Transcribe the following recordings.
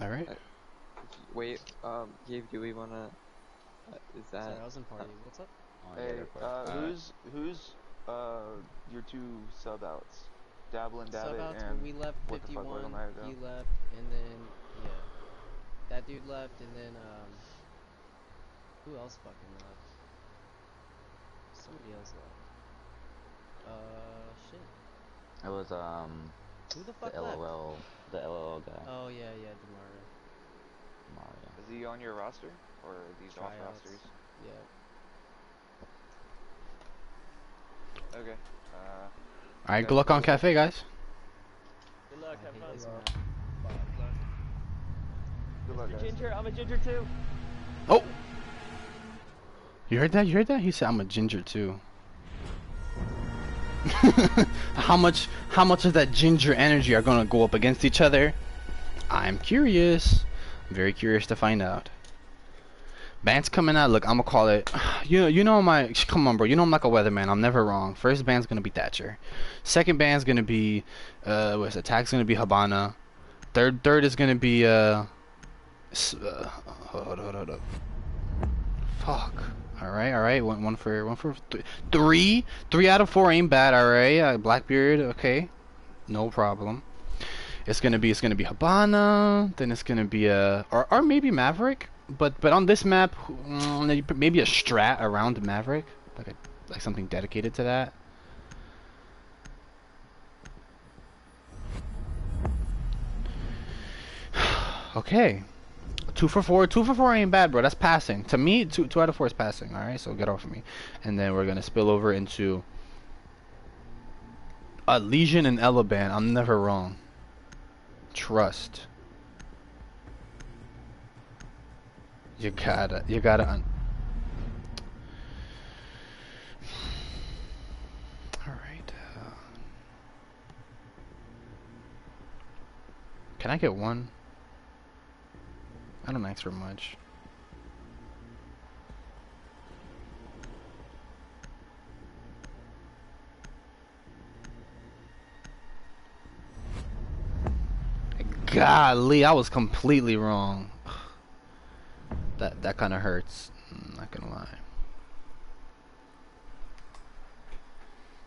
Alright. Wait, Gabe, do we wanna, is that... Sorry, I was in party. What's up? Oh, hey, who's your two sub outs? Dabble and Dabbit and we left what the fuck 51, ago? he left, and then, yeah. That dude left, and then, who else fucking left? Somebody else left. Shit. It was, Who the fuck the left? the LOL guy. Oh, yeah, Demario. Is he on your roster? Or are these off rosters? Yeah. Okay. Alright, good luck on Cafe, guys. Good luck, have fun. Good luck, guys. Ginger, I'm a ginger too. Oh! You heard that? You heard that? He said I'm a ginger too. How much of that ginger energy are gonna go up against each other? I'm curious. I'm very curious to find out. Band's coming out. Look, I'm gonna call it. You know my. Come on, bro. You know I'm like a weatherman. I'm never wrong. First band's gonna be Thatcher. Second band's gonna be. What's attack's gonna be Habana. Third is gonna be. Hold up. Fuck. All right. One for three. 3 out of 4 ain't bad. All right. Blackbeard. Okay. No problem. It's gonna be Habana. Then it's gonna be or maybe Maverick. But on this map, maybe a strat around Maverick, like something dedicated to that. Okay, 2 for 4. 2 for 4 ain't bad, bro. That's passing. To me, 2 out of 4 is passing. All right, so get off of me. And then we're gonna spill over into Legion and Eleban. I'm never wrong. Trust. You gotta Alright, can I get one? I don't ask for much. Golly, I was completely wrong. That kind of hurts. I'm not gonna lie.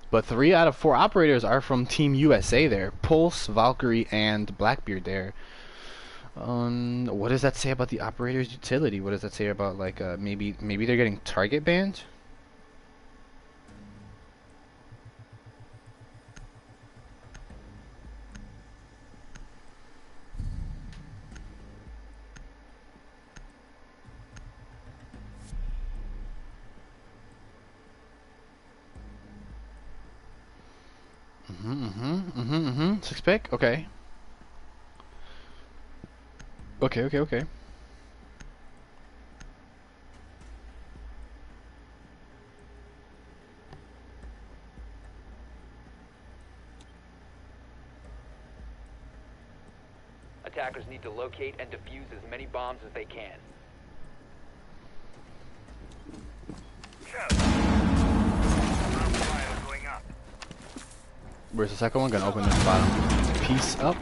But 3 out of 4 operators are from Team USA there. Pulse, Valkyrie, and Blackbeard there. What does that say about the operator's utility? What does that say about like maybe they're getting target banned? Six pick? Okay. Okay. Attackers need to locate and defuse as many bombs as they can. Where's the second one? Gonna open this bottom piece up.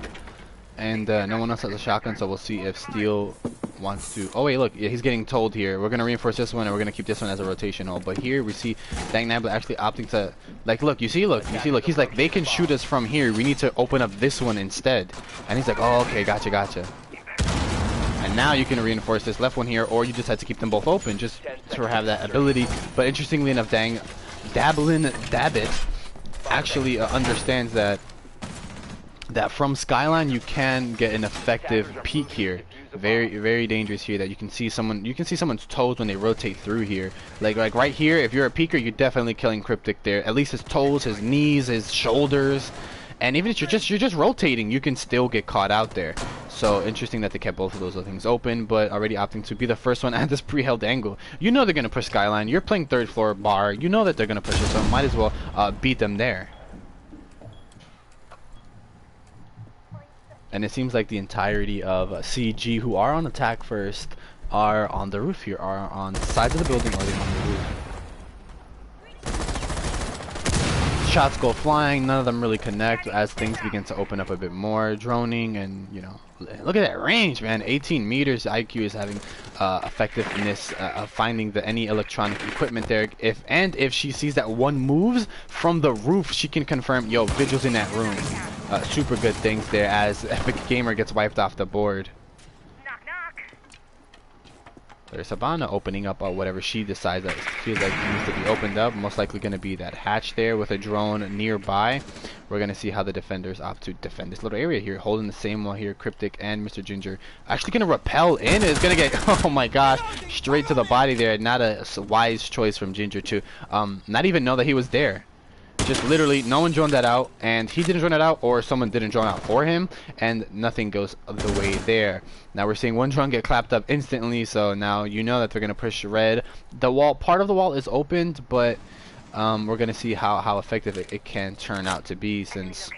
And no one else has a shotgun, so we'll see if Steel wants to... Oh wait, look, yeah, he's getting told here. We're gonna reinforce this one, and we're gonna keep this one as a rotational. But here we see Dang Nabla actually opting to... Like, look, you see, look. He's like, they can shoot us from here. We need to open up this one instead. And he's like, oh, okay, gotcha. And now you can reinforce this left one here, or you just have to keep them both open, just to have that ability. But interestingly enough, Dabbit actually understands that from Skyline you can get an effective peek here. Very dangerous here, that you can see someone's toes when they rotate through here. Like right here, if you're a peeker, you're definitely killing Cryptic there. At least his toes, his knees, his shoulders. And even if you're just rotating, you can still get caught out there. So interesting that they kept both of those things open, but already opting to be the first one at this pre-held angle. You know they're gonna push Skyline. You're playing 3rd floor bar. You know that they're gonna push it, so might as well beat them there. And it seems like the entirety of CG, who are on attack first, are on the roof here, are on the sides of the building, or they're on the roof. shots go flying, none of them really connect as things begin to open up a bit more. Droning and, you know, look at that range, man. 18 meters. IQ is having effectiveness of finding any electronic equipment there. If she sees that one moves from the roof, she can confirm, yo, Vigil's in that room. Super good things there as Epic Gamer gets wiped off the board. There's Sabana opening up whatever she decides that feels like needs to be opened up. Most likely going to be that hatch there with a drone nearby. We're going to see how the defenders opt to defend this little area here. Holding the same wall here. Cryptic and Mr. Ginger actually going to rappel in. It's going to get, oh my gosh, straight to the body there. Not a wise choice from Ginger to not even know that he was there. Just literally, no one droned that out, and he didn't drone it out, or someone didn't drone out for him, and nothing goes the way there. Now we're seeing one drone get clapped up instantly, so now you know that they're gonna push red. The wall, part of the wall is opened, but we're gonna see how effective it can turn out to be, since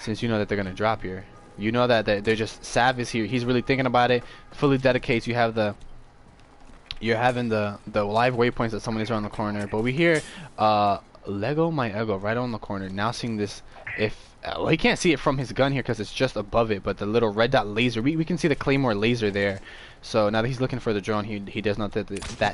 you know that they're gonna drop here. You know that they're just Sav is here. He's really thinking about it. Fully dedicates. You're having the live waypoints that someone is around the corner, but we hear Lego my ego right on the corner. Now seeing this, well, he can't see it from his gun here because it's just above it, but the little red dot laser, we can see the Claymore laser there. So now that he's looking for the drone, he does know that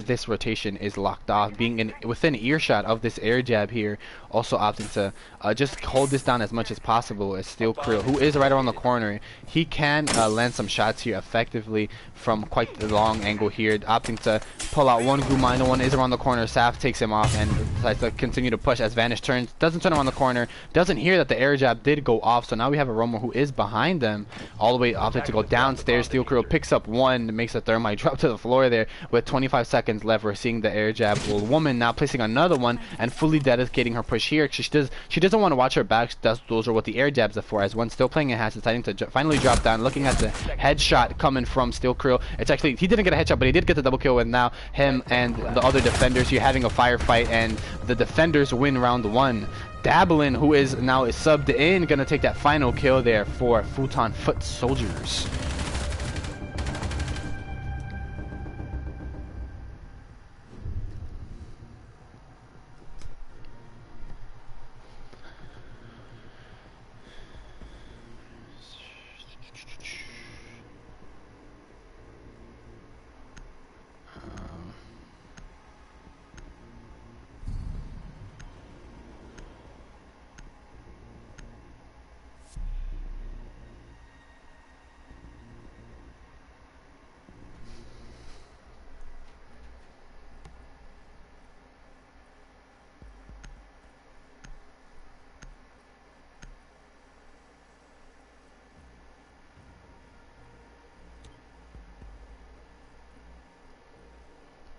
this rotation is locked off. Being within earshot of this air jab here, also opting to just hold this down as much as possible. As Steel Krill, who is right around the corner, he can land some shots here effectively from quite the long angle here, opting to pull out one Gumai. The one is around the corner. Saf takes him off and decides to continue to push as Vanish turns, doesn't turn around the corner, doesn't hear that the air jab did go off. So now we have a Romo who is behind them, all the way opting to go downstairs. Steel Krill picks up one, makes a thermite drop to the floor there with 25 seconds left. We're seeing the air jab. Well, Woman now placing another one and fully dedicating her push here. She doesn't want to watch her back. Those are what the air jabs are for. As one still playing a hatch, deciding to finally drop down, looking at the headshot coming from Steel Krill. It's actually, he didn't get a headshot, but he did get the double kill with now him and the other defenders here having a firefight, and the defenders win round one. Dablin, who is subbed in, gonna take that final kill there for Futon Foot Soldiers.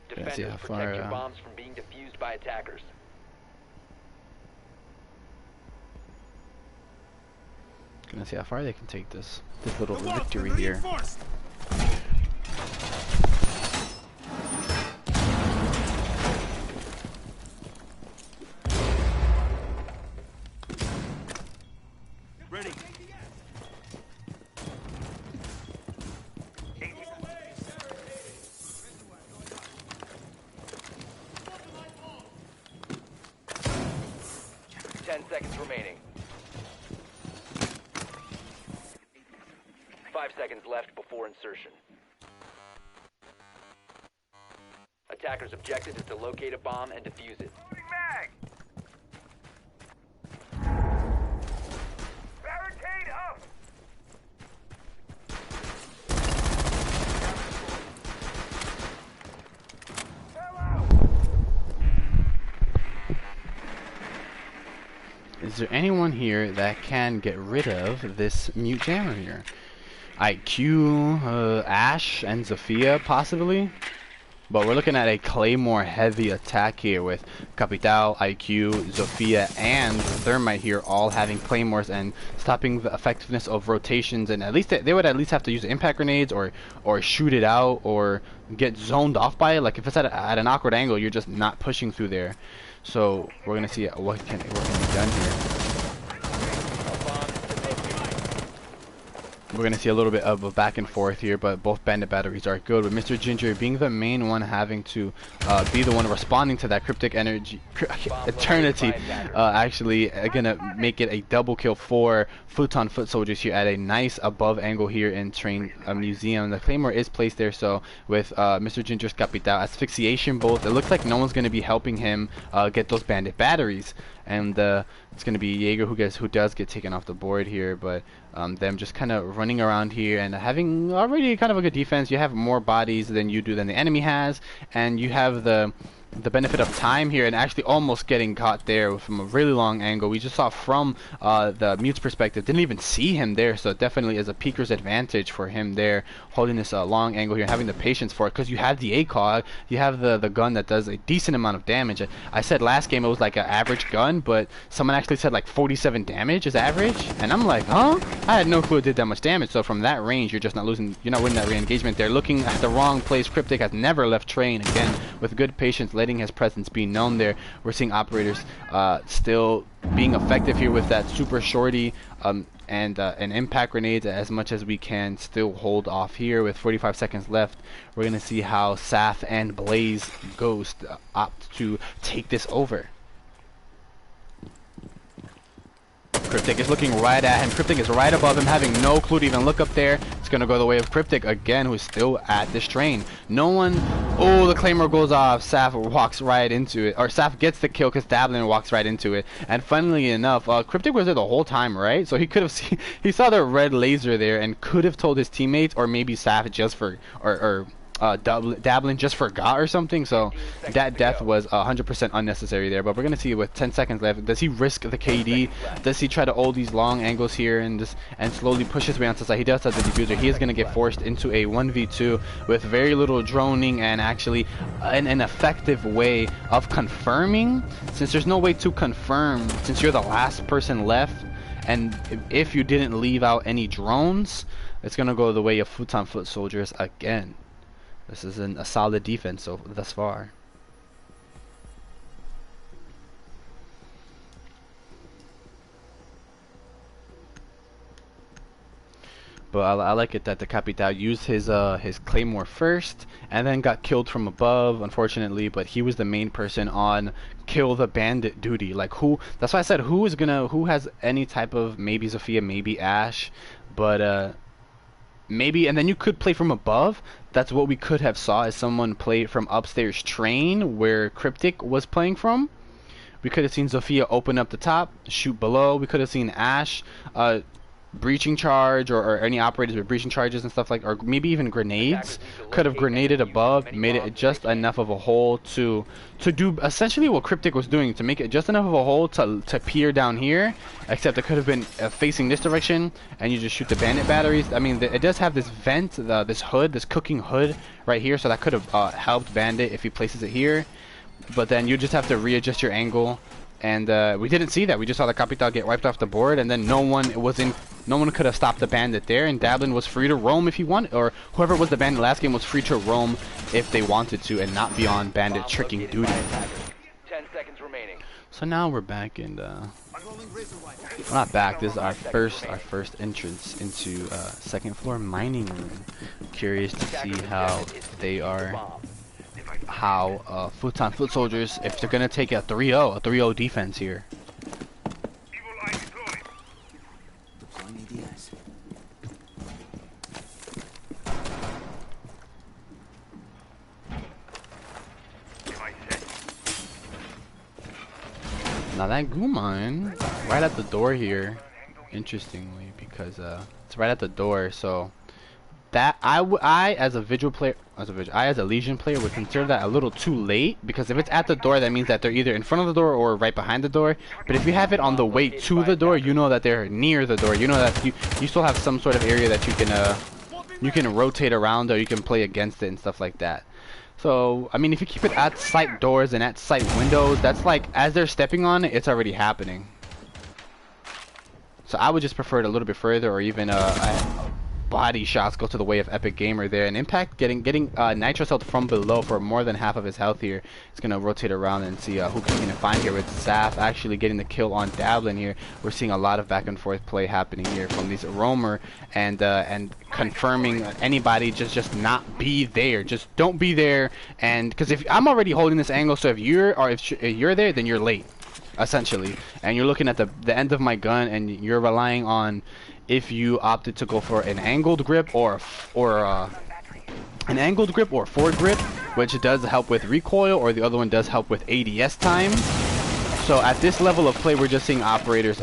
Defenders, protect your bombs from being defused by attackers. Gonna see how far they can take this little victory here. 10 seconds remaining. 5 seconds left before insertion. Attackers' objective is to locate a bomb and defuse it. Barricade up! Is there anyone here that can get rid of this mute jammer here? IQ, Ash, and Zofia possibly? But we're looking at a Claymore heavy attack here with Capital, IQ, Zofia, and Thermite here all having Claymores and stopping the effectiveness of rotations. And at least they would at least have to use impact grenades or shoot it out or get zoned off by it. Like if it's at an awkward angle, you're just not pushing through there. So we're gonna see what can be done here. We're going to see a little bit of a back and forth here, but both bandit batteries are good, with Mr. Ginger being the main one having to be the one responding to that cryptic energy eternity, actually going to make it a double kill for Futon foot soldiers here at a nice above angle here in Train Museum. The Claymore is placed there, so with Mr. Ginger's Capitao asphyxiation bolt, it looks like no one's going to be helping him get those bandit batteries, and it's going to be Jaeger who does get taken off the board here, but them just kind of running around here and having already kind of a good defense. You have more bodies than the enemy has, and you have the benefit of time here and actually almost getting caught there from a really long angle. We just saw from the mute's perspective, didn't even see him there, so it definitely is a peeker's advantage for him there, holding this long angle here, having the patience for it, because you have the ACOG, you have the gun that does a decent amount of damage. I said last game it was like an average gun, but someone actually said like 47 damage is average, and I'm like, huh? I had no clue it did that much damage. So from that range, you're just not losing, you're not winning that re-engagement there. Looking at the wrong place, Cryptic has never left Train, again with good patience, letting his presence be known there. We're seeing operators still being effective here with that super shorty and impact grenades as much as we can still hold off here. With 45 seconds left, we're gonna see how Saf and Blaze Ghost opt to take this over. Cryptic is looking right at him. Cryptic is right above him, having no clue to even look up there. It's going to go the way of Cryptic again, who's still at this train. No one... Oh, the Claymore goes off. Saf walks right into it. Or Saf gets the kill because Dablin walks right into it. And funnily enough, Cryptic was there the whole time, right? So he could have seen... He saw the red laser there and could have told his teammates, or maybe Saf just for... Dablin just forgot or something, so that death was 100% unnecessary there. But we're gonna see with 10 seconds left, does he risk the KD? Does he try to hold these long angles here and slowly push his way onto the side? He does have the diffuser. He is gonna get forced into a 1v2 with very little droning and actually an effective way of confirming, since there's no way to confirm since you're the last person left, and if you didn't leave out any drones, it's gonna go the way of Futon foot soldiers again. This isn't a solid defense thus far. But I like it that the Capitao used his Claymore first and then got killed from above, unfortunately, but he was the main person on kill the bandit duty. Like, who, that's why I said who has any type of, maybe Zofia, maybe Ash, but maybe, and then you could play from above. That's what we could have saw, as someone play from upstairs train where Cryptic was playing from. We could have seen Zofia open up the top, shoot below. We could have seen Ash breaching charge, or any operators with breaching charges and stuff like, or maybe even grenades. Could have grenaded above, made it just enough of a hole to do essentially what Cryptic was doing, to make it just enough of a hole to peer down here, except it could have been facing this direction, and you just shoot the bandit batteries. I mean, it does have this vent, this hood, this cooking hood right here, so that could have helped bandit if he places it here, but then you just have to readjust your angle. And we didn't see that. We just saw the Capitao get wiped off the board, and then no one could have stopped the bandit there, and Dablin was free to roam if he wanted, or whoever was the bandit last game was free to roam if they wanted to, and not be on bandit tricking duty. 10 seconds remaining. So now we're back, and we're not back. This is our first entrance into second floor mining room. Curious to see how they are. How Futon foot soldiers, if they're gonna take a 3-0 defense here. Now that Guman right at the door here, interestingly, because it's right at the door, so that I as a Vigil player, as a Legion player would consider that a little too late, because if it's at the door, that means that they're either in front of the door or right behind the door. But if you have it on the way to the door, you know that they're near the door. You know that you still have some sort of area that you can rotate around, or you can play against it and stuff like that. So I mean, if you keep it at sight doors and at sight windows, that's like as they're stepping on it, it's already happening. So I would just prefer it a little bit further, or even body shots go to the way of Epic Gamer there, and Impact getting Nitro Cell from below for more than half of his health here. He's gonna rotate around and see who can he find here, with Zaf actually getting the kill on Dablin here. We're seeing a lot of back and forth play happening here from these Roamer, and confirming anybody just not be there, just don't be there. And because if I'm already holding this angle, so if you're there, then you're late, essentially, and you're looking at the end of my gun, and you're relying on if you opted to go for an angled grip or an angled grip or forward grip, which does help with recoil, or the other one does help with ADS time. So at this level of play, we're just seeing operators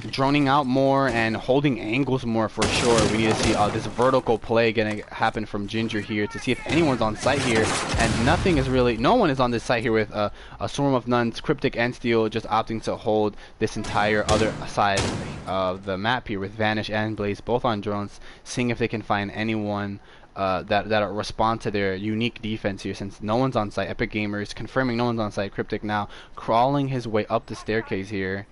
droning out more and holding angles more for sure. We need to see this vertical play gonna happen from Ginger here to see if anyone's on site here, and no one is on this site here with a swarm of nuns, Cryptic and Steel just opting to hold this entire other side of the map here with Vanish and Blaze both on drones, seeing if they can find anyone that respond to their unique defense here, since no one's on site. Epic Gamers confirming no one's on site. Cryptic now crawling his way up the staircase here.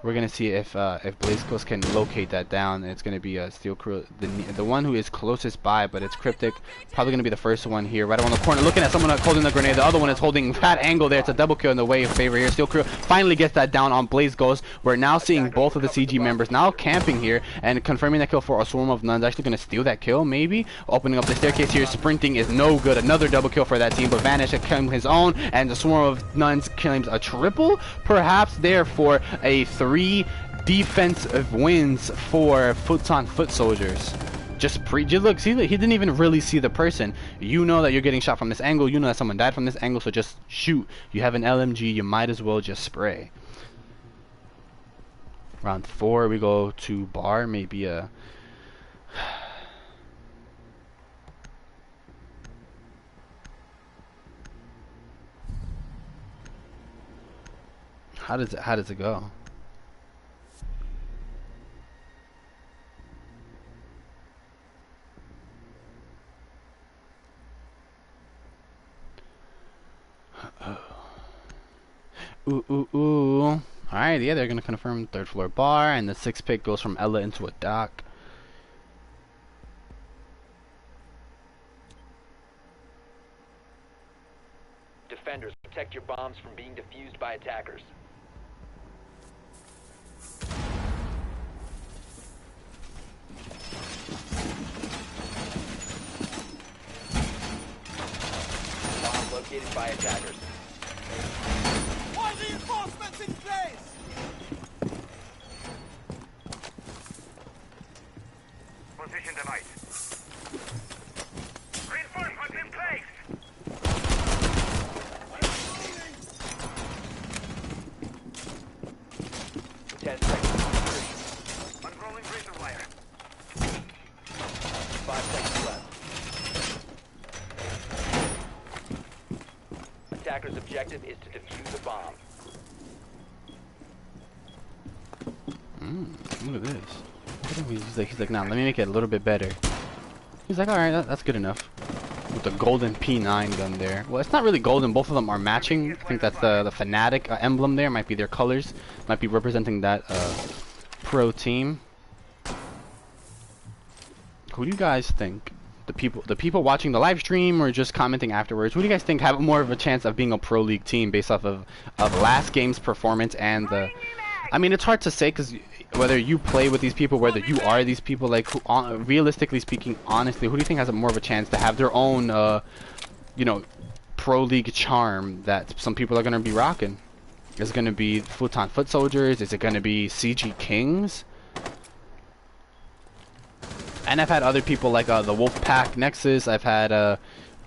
We're gonna see if Blazekos can locate that down. It's gonna be a Steel Crew, the one who is closest by, but it's Cryptic. Probably gonna be the first one here, right around the corner, looking at someone holding the grenade. The other one is holding that angle there. It's a double kill in the way of favor here. Steel Crew finally gets that down on Blazekos. We're now seeing both of the CG members now camping here and confirming that kill for a swarm of nuns. Actually gonna steal that kill, maybe opening up the staircase here. Sprinting is no good. Another double kill for that team, but Vanish claims his own, and the swarm of nuns claims a triple, perhaps there for a 3 defensive wins for Futon foot soldiers. Just look, see, he didn't even really see the person. You know that you're getting shot from this angle, you know that someone died from this angle, so just shoot. You have an LMG, you might as well just spray. Round 4, we go to bar, maybe a how does it go? Ooh. Alright, yeah, they're gonna confirm 3rd floor bar, and the 6th pick goes from Ella into a dock. Defenders, protect your bombs from being defused by attackers. Bomb located by attackers. All reinforcements in place! Position device. Reinforcements in place! 10 seconds. Unrolling razor wire. 5 seconds left. Attacker's objective is to defuse the bomb. Look at this. He's like, nah, let me make it a little bit better. He's like, alright, that's good enough. With the golden P9 gun there. Well, it's not really golden. Both of them are matching. I think that's the Fnatic emblem there. Might be their colors. Might be representing that pro team. Who do you guys think? The people watching the live stream or just commenting afterwards, who do you guys think have more of a chance of being a pro league team based off of last game's performance and the... I mean, it's hard to say because whether you play with these people, whether you are these people, like, who, realistically speaking, honestly, who do you think has more of a chance to have their own, you know, pro league charm that some people are going to be rocking? Is it going to be Futon Foot Soldiers? Is it going to be CG Kings? And I've had other people like the Wolfpack Nexus. I've had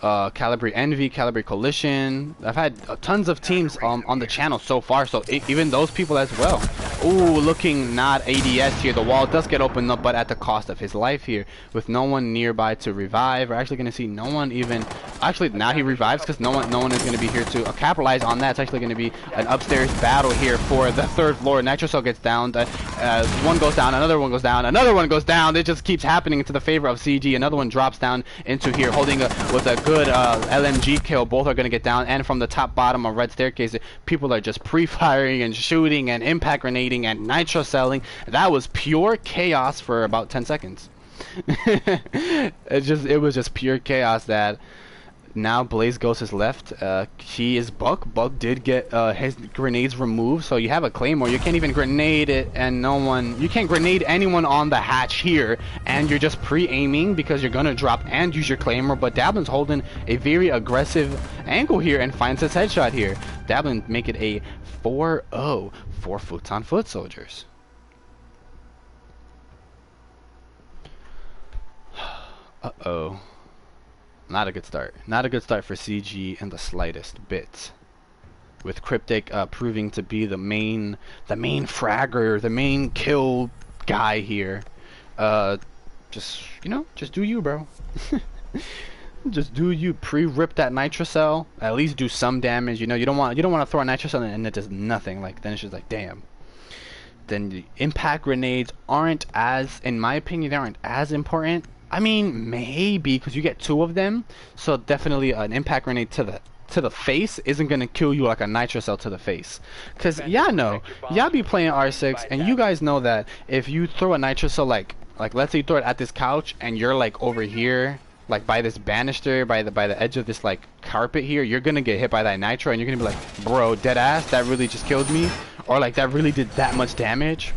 Calibrate Envy, Calibrate Coalition. I've had tons of teams on the channel so far, so even those people as well. Ooh, looking not ADS here. The wall does get opened up, but at the cost of his life here, with no one nearby to revive. We're actually going to see no one even... Actually, now he revives because no one is going to be here to capitalize on that. It's actually going to be an upstairs battle here for the 3rd floor. Nitro Cell gets down. One goes down, another one goes down, another one goes down. It just keeps happening to the favor of CG. Another one drops down into here, holding with a good LMG kill. Both are going to get down, and from the top bottom of red staircase, people are just pre-firing and shooting and impact grenading and nitro selling. That was pure chaos for about 10 seconds. It was just pure chaos that now Blaze Ghost is left. She is Buck. Buck did get his grenades removed, so you have a Claymore. You can't even grenade it, and you can't grenade anyone on the hatch here, and you're just pre-aiming because you're gonna drop and use your Claymore. But Dablin's holding a very aggressive angle here and finds his headshot here. Dablin make it a 4-0 for Futon Foot Soldiers. Uh-oh. Not a good start. Not a good start for CG in the slightest bit. With Cryptic proving to be the main fragger, the main kill guy here. Just do you, bro. Just do you. Pre-rip that nitrocell. At least do some damage. You know, you don't want to throw a nitrocell and it does nothing. Like then it's just like damn. Then the impact grenades aren't as, in my opinion, they aren't as important. I mean, maybe because you get 2 of them, so definitely an impact grenade to the face isn't gonna kill you like a nitrocell to the face. Cause y'all be playing R6, and you guys know that if you throw a nitrocell like let's say you throw it at this couch and you're like over here, like by this banister, by the edge of this like carpet here, you're gonna get hit by that nitro, and you're gonna be like, bro, dead ass, that really just killed me, or like that really did that much damage.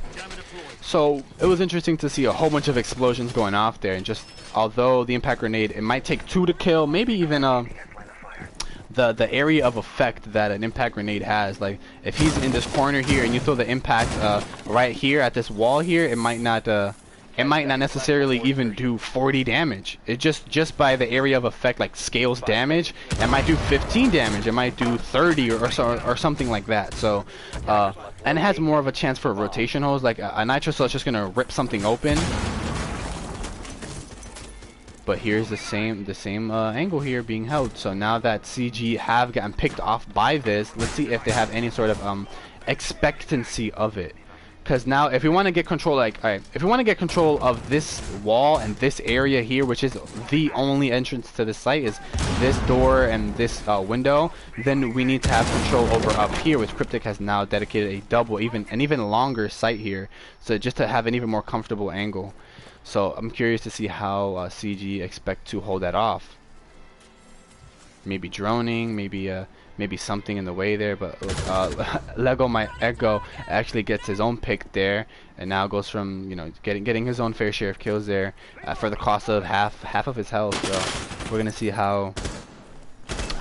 So it was interesting to see a whole bunch of explosions going off there, and just although the impact grenade, it might take 2 to kill, maybe even the area of effect that an impact grenade has. Like if he's in this corner here and you throw the impact right here at this wall here, it might not necessarily even do 40 damage. It just by the area of effect, like scales damage, it might do 15 damage, it might do 30 or something like that. So and it has more of a chance for rotation holes. Like a nitrocell is just gonna rip something open. But here's the same angle here being held. So now that CG have gotten picked off by this, let's see if they have any sort of expectancy of it. Because now, if we want to get control, if we want to get control of this wall and this area here, which is the only entrance to the site, is this door and this window, then we need to have control over up here, which Cryptic has now dedicated a double, an even longer sight here, so just to have an even more comfortable angle. So I'm curious to see how CG expect to hold that off. Maybe droning, maybe something in the way there, but Lego my Echo actually gets his own pick there, and now goes from getting his own fair share of kills there for the cost of half of his health. So we're gonna see how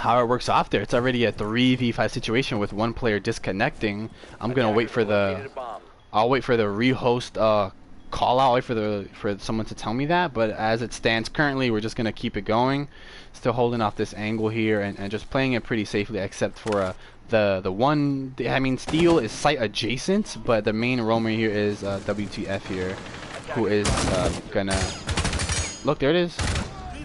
it works off there. It's already a 3v5 situation with one player disconnecting. I'm gonna wait for the rehost call out. Wait for someone to tell me that, but as it stands currently, we're just gonna keep it going. Still holding off this angle here and just playing it pretty safely, except for the one. I mean, Steel is site adjacent, but the main roamer here is WTF here, who is gonna look. There it is.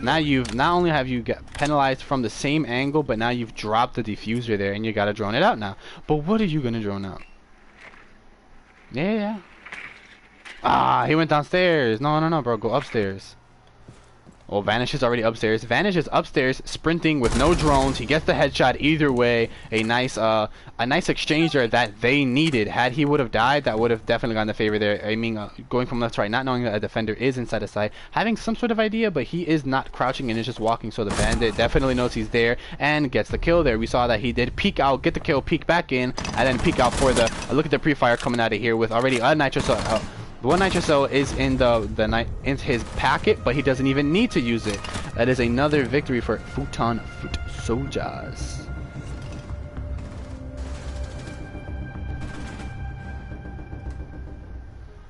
Now not only have you get penalized from the same angle, but now you've dropped the diffuser there, and you gotta drone it out now. But what are you gonna drone out? Yeah. Ah, he went downstairs. No, bro, go upstairs. Well, Vanish is already upstairs. Vanish is upstairs, sprinting with no drones. He gets the headshot either way. A nice exchange there that they needed. Had he would have died, that would have definitely gone in favor there. I mean, going from left to right, not knowing that a defender is inside the site, having some sort of idea, but he is not crouching and is just walking. So the bandit definitely knows he's there and gets the kill there. We saw that he did peek out, get the kill, peek back in, and then peek out for the look at the pre-fire coming out of here with already a nitro. One nitrocell is in in his packet, but he doesn't even need to use it. That is another victory for Futon Foot Soldiers.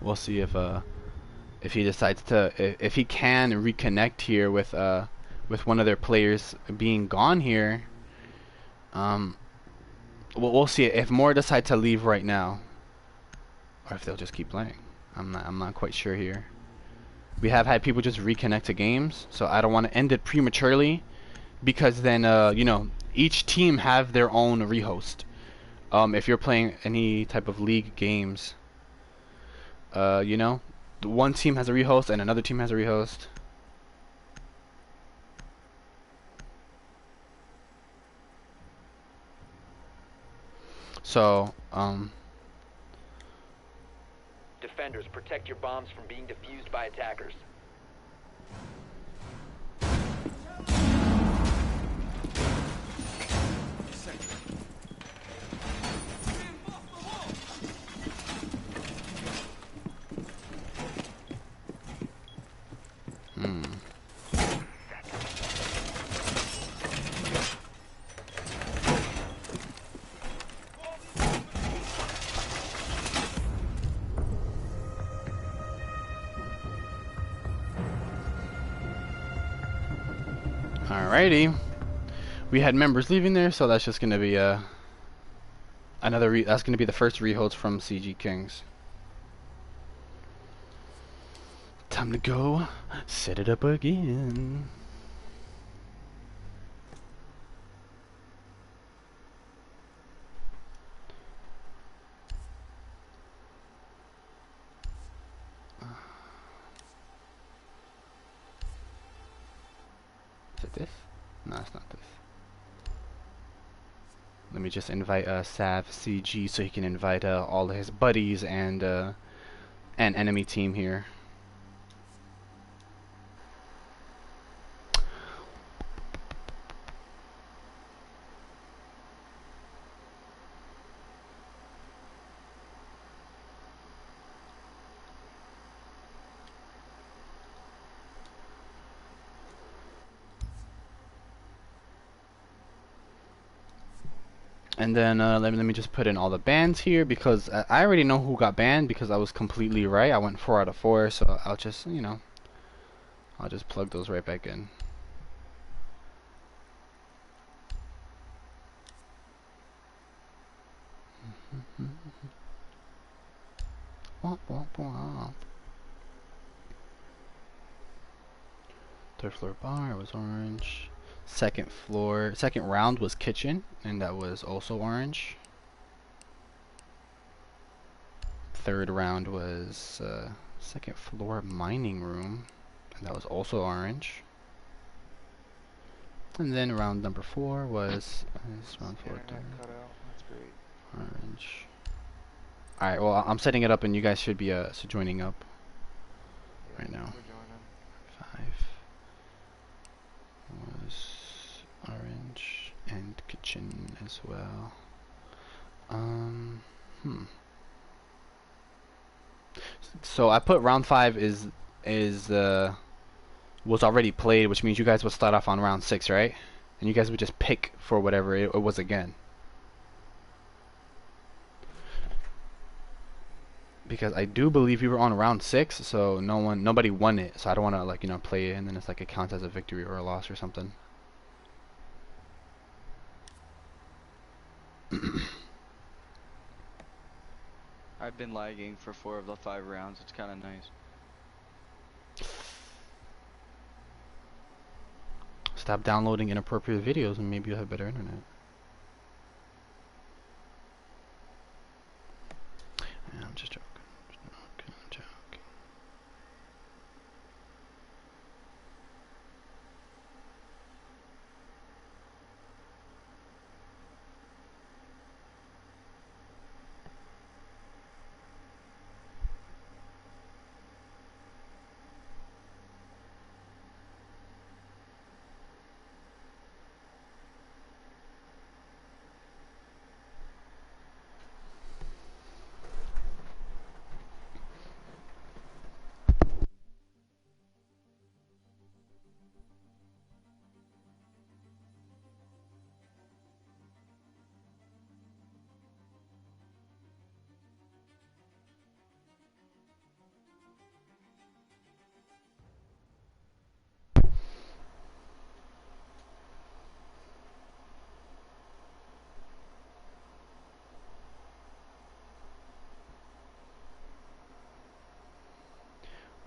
We'll see if he decides to, if he can reconnect here with one of their players being gone here. We'll see if more decide to leave right now, or if they'll just keep playing. I'm not quite sure here. We have had people just reconnect to games, so I don't want to end it prematurely, because then each team have their own rehost. If you're playing any type of league games, one team has a rehost and another team has a rehost. So Defenders, protect your bombs from being defused by attackers. Alrighty. We had members leaving there, so that's just gonna be that's gonna be the first reholds from CG Kings. Time to go set it up again. Is it this? No, it's not this. Let me just invite Sav CG so he can invite all of his buddies and an enemy team here. And then let me just put in all the bans here because I already know who got banned because I was completely right. I went 4 out of 4, so I'll just, you know, I'll just plug those right back in. Womp, womp, womp. Third floor bar was orange. Second round was kitchen, and that was also orange. Third round was second floor mining room, and that was also orange. And then round number 4 was round 4. That's great. Orange. Alright, well, I'm setting it up, and you guys should be joining up right now. We're joining. 5 was orange and kitchen as well. So I put round 5 was already played, which means you guys would start off on round 6, right? And you guys would just pick for whatever it was again. Because I do believe we were on round 6, so nobody won it. So I don't want to, like, you know, play it and then it's like it counts as a victory or a loss or something. I've been lagging for 4 of the 5 rounds. It's kind of nice. Stop downloading inappropriate videos and maybe you'll have better internet. Yeah, I'm just joking. I'm joking.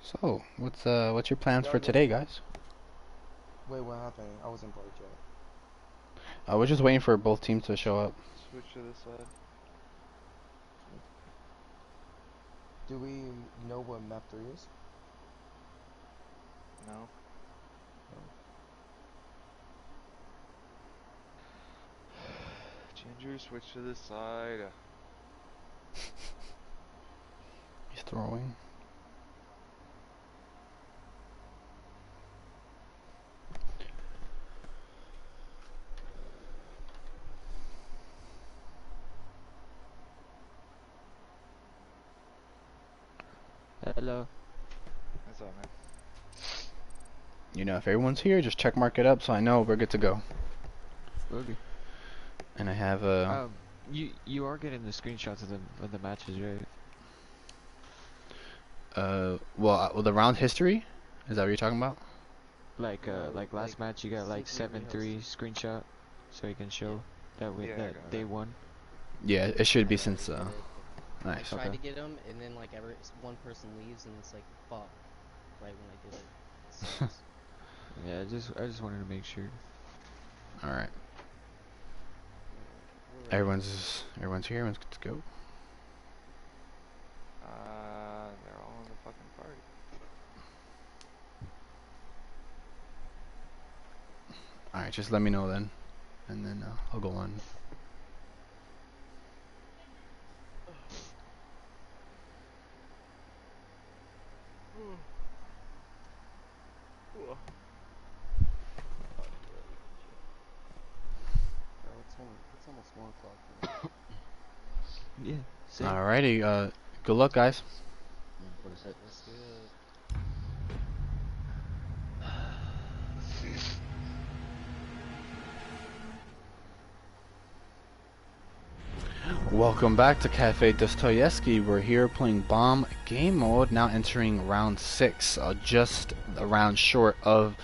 So, what's your plans for today, guys? Wait, what happened? I wasn't part yet. We're just waiting for both teams to show up. Switch to this side. Do we know what map 3 is? No. Ginger, switch to this side. He's throwing. Hello. What's up, man? You know, if everyone's here, just check mark it up so I know we're good to go. Okay. And I have you are getting the screenshots of the matches, right? well, the round history? Is that what you're talking about? Like like last match, you got like 7-3 screenshot, so you can show that we that they won. Yeah, it should be since I nice. tried Okay. to get them, and then like one person leaves, and it's like fuck, right when I did it. Sucks. Yeah, I just wanted to make sure. All right. Everyone's here. Everyone's good to go. They're all in the fucking party. All right, just let me know then, and then I'll go on. It's almost 1 o'clock. Yeah. Same. Alrighty, good luck, guys. Let's do it. Welcome back to Cafe Dostoyevsky. We're here playing bomb game mode, now entering round 6, just a round short of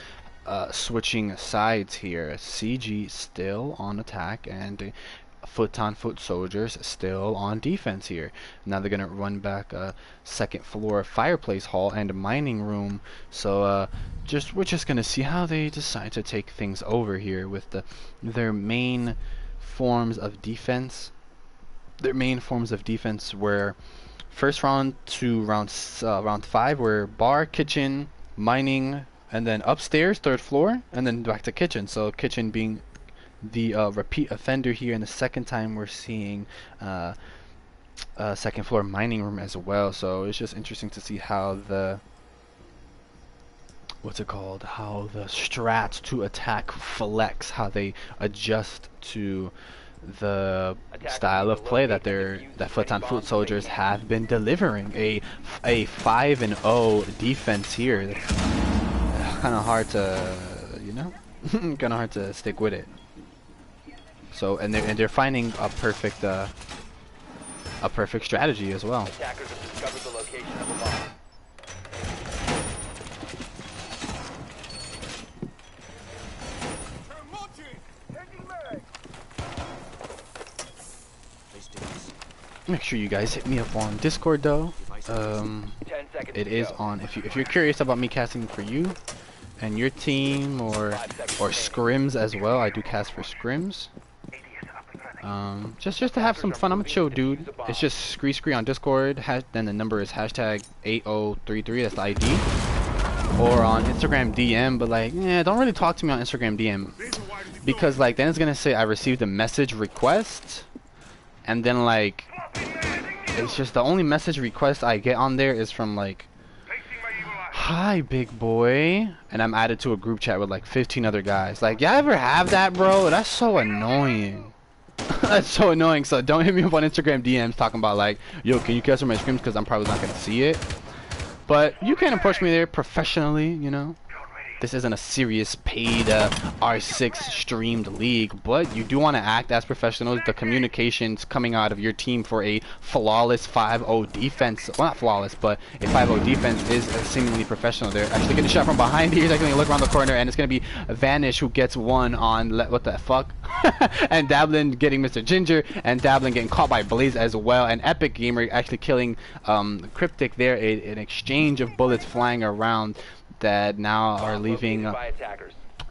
switching sides here. CG still on attack and Futon foot soldiers still on defense here. Now they're gonna run back second floor fireplace hall and mining room. So we're just gonna see how they decide to take things over here with their main forms of defense. Their main forms of defense were first round to round 5 were bar, kitchen, mining, and then upstairs, third floor, and then back to kitchen. So kitchen being the repeat offender here, and the second time we're seeing second floor mining room as well. So it's just interesting to see how the how the strats to attack flex, how they adjust to the style of play that Futon foot soldiers have been delivering. A 5-0 defense here. Kind of hard to, kind of hard to stick with it. So and they're finding a perfect strategy as well. Attackers have discovered the location of a bomb. Make sure you guys hit me up on Discord though. It is on if you're curious about me casting for you and your team or scrims as well. I do cast for scrims. Just to have some fun. I'm a chill dude. It's just scree on Discord. Then the number is #8033. That's the ID. Or on Instagram DM. But like, don't really talk to me on Instagram DM because like then it's gonna say I received a message request, and then like it's just the only message request I get on there is from like, hi big boy, and I'm added to a group chat with like 15 other guys. Like, y'all ever have that, bro? That's so annoying. That's so annoying. So don't hit me up on Instagram DMs talking about like, yo, can you cast for my scrims, because I'm probably not gonna see it. But you can approach me there professionally, This isn't a serious paid R6 streamed league, but you do want to act as professionals. The communications coming out of your team for a flawless 5-0 defense, well, not flawless, but a 5-0 defense is seemingly professional. They're actually getting shot from behind here. He's actually going to look around the corner, and it's going to be Vanish who gets one on, what the fuck? And Dablin getting Mr. Ginger, and Dablin getting caught by Blaze as well. And Epic Gamer actually killing Cryptic there, an exchange of bullets flying around that now are leaving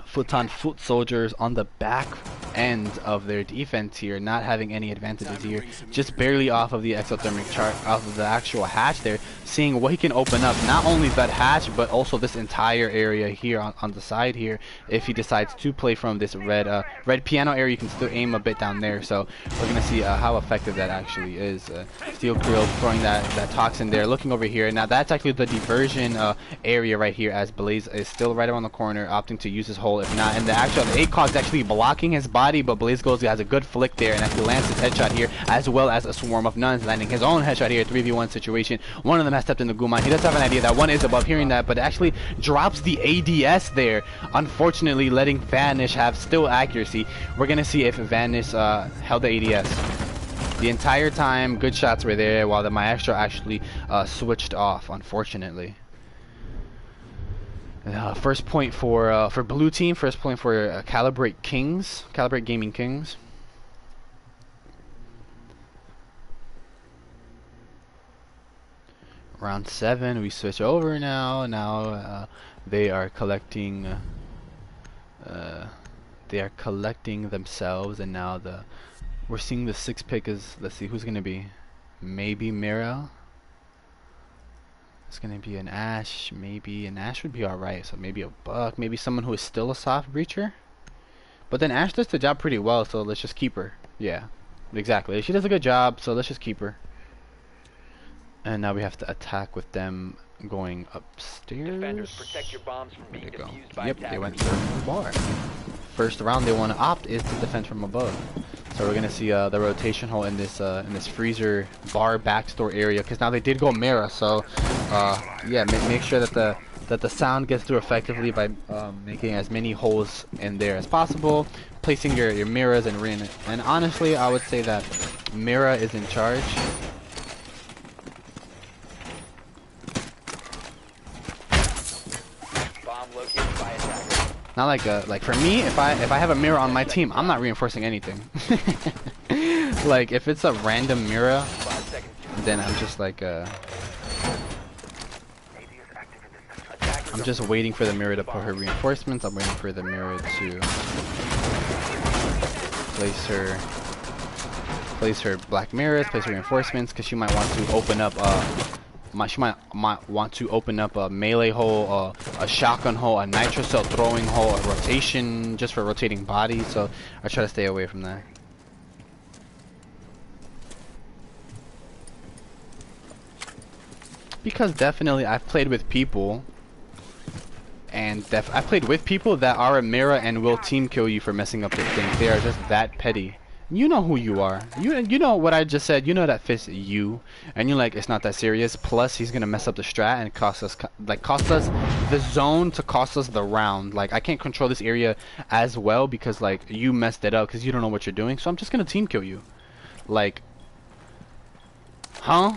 Futon foot soldiers on the back end of their defense here, not having any advantages here, just barely off of the exothermic chart, off of the actual hatch there, seeing what he can open up, not only that hatch, but also this entire area here on the side here. If he decides to play from this red piano area, you can still aim a bit down there, so we're gonna see how effective that actually is. Steel Krill throwing that toxin there, looking over here. Now that's actually the diversion area right here, as Blaze is still right around the corner, opting to use his hole. If not, and the ACOG is actually blocking his body, but Blaze has a good flick there and actually lands his headshot here, as well as a swarm of nuns landing his own headshot here. 3v1 situation. One of them has stepped in the Guman. He does have an idea that one is above hearing that, but actually drops the ADS there, unfortunately letting Vanish have still accuracy. We're gonna see if Vanish held the ADS the entire time. Good shots were there, while the Maestro actually switched off, unfortunately. First point for blue team. First point for Calibrate Kings. Calibrate Gaming Kings. Round 7, we switch over now. Now they are collecting. They are collecting themselves, and now we're seeing the 6th pick is. Let's see who's gonna be. Maybe Mira. It's gonna be an Ash. Maybe an Ash would be all right. So maybe a Buck. Maybe someone who is still a soft breacher. But then Ash does the job pretty well, so let's just keep her. Yeah, exactly. She does a good job, so let's just keep her. And now we have to attack with them going upstairs. Defenders, protect your bombs from being defused by Yep, attackers. they went for the bar. First round they want to opt is to defend from above. So we're gonna see the rotation hole in this freezer bar backstore area, because now they did go Mira. So yeah, make sure that the sound gets through effectively by making as many holes in there as possible, placing your mirrors and ring. And honestly, I would say that Mira is in charge. Not like for me, if I have a mirror on my team, I'm not reinforcing anything. Like if it's a random mirror, then I'm just like I'm just waiting for the mirror to put her reinforcements. I'm waiting for the mirror to place her black mirrors, place her reinforcements, because she might want to open up she might want to open up a melee hole, a shotgun hole, a nitro cell throwing hole, a rotation just for rotating bodies. So I try to stay away from that. Because definitely I've played with people, and I've played with people that are a mirror and will team kill you for messing up their things. They are just that petty. You know who you are. You know what I just said. You know that fits you, and you're like, it's not that serious. Plus, he's gonna mess up the strat and cost us the zone to cost us the round. Like I can't control this area as well because like you messed it up because you don't know what you're doing. So I'm just gonna team kill you. Like, huh?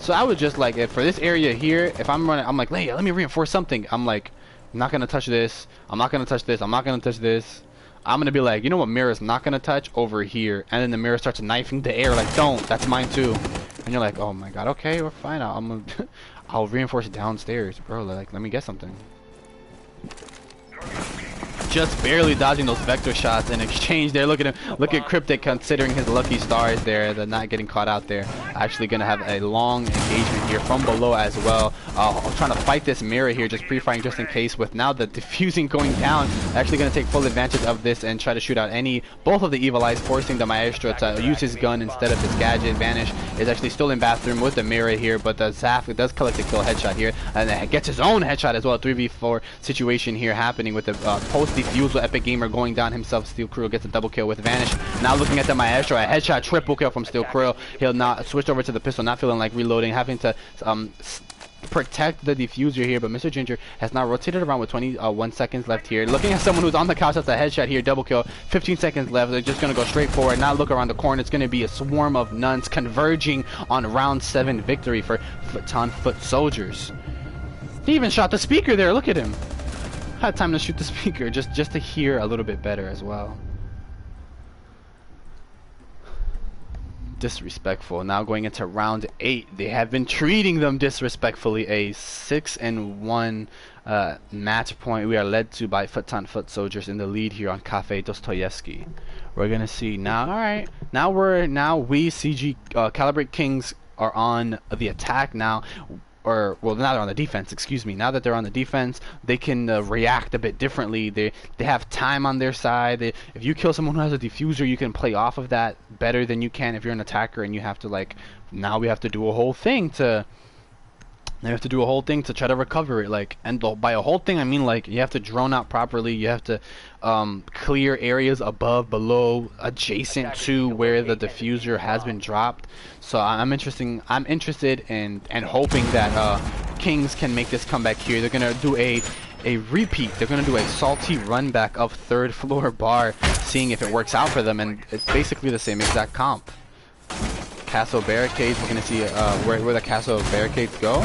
So I would just like, if for this area here, if I'm running, I'm like, Leia, let me reinforce something. I'm like, I'm not gonna touch this. I'm not gonna touch this. I'm not gonna touch this. I'm gonna be like, you know what mirror's not gonna touch? Over here. And then the mirror starts knifing the air like, don't, that's mine too. And you're like, oh my god, okay, we're fine. I'll reinforce it downstairs, bro. Like, let me get something. Just barely dodging those vector shots in exchange there. Look at him. Look at Cryptic considering his lucky stars there. They're not getting caught out there. Actually gonna have a long engagement here from below as well. Trying to fight this mirror here, just pre-firing just in case. With now the diffusing going down, actually gonna take full advantage of this and try to shoot out both of the evil eyes, forcing the maestro to use his gun instead of his gadget. Vanish is actually still in bathroom with the mirror here, but the Zaf does collect a kill headshot here, and gets his own headshot as well. 3v4 situation here happening with the post defuse with Epic Gamer going down himself. Steel Crew gets a double kill with Vanish. Now looking at the Maestro, a headshot triple kill from Steel Crew. He'll not switch over to the pistol, not feeling like reloading, having to protect the diffuser here, but Mr. Ginger has now rotated around with 21 seconds left here. Looking at someone who's on the couch, that's a headshot here, double kill, 15 seconds left. They're just going to go straight forward, not look around the corner. It's going to be a swarm of nuns converging on round 7 victory for Futon Foot Soldiers. He even shot the speaker there, look at him. Had time to shoot the speaker just to hear a little bit better as well. Disrespectful. Now going into round 8, they have been treating them disrespectfully. A 6-1 match point we are led to by Futon Foot Soldiers in the lead here on Cafe Dostoyevsky. We're gonna see now. All right, now we CG Calibrate Kings are on the attack now. Or, well, now they're on the defense, excuse me. Now that they're on the defense, they can react a bit differently. They have time on their side. If you kill someone who has a diffuser, you can play off of that better than you can if you're an attacker and you have to, like, now we have to do a whole thing to... They have to do a whole thing to try to recover it, like, and by a whole thing I mean like you have to drone out properly. You have to clear areas above, below, adjacent to where the diffuser has been dropped. So I'm interested in and hoping that Kings can make this comeback here. They're gonna do a repeat. They're gonna do a salty run back of 3rd floor bar, seeing if it works out for them, and it's basically the same exact comp. Castle barricades, we're gonna see where the castle barricades go.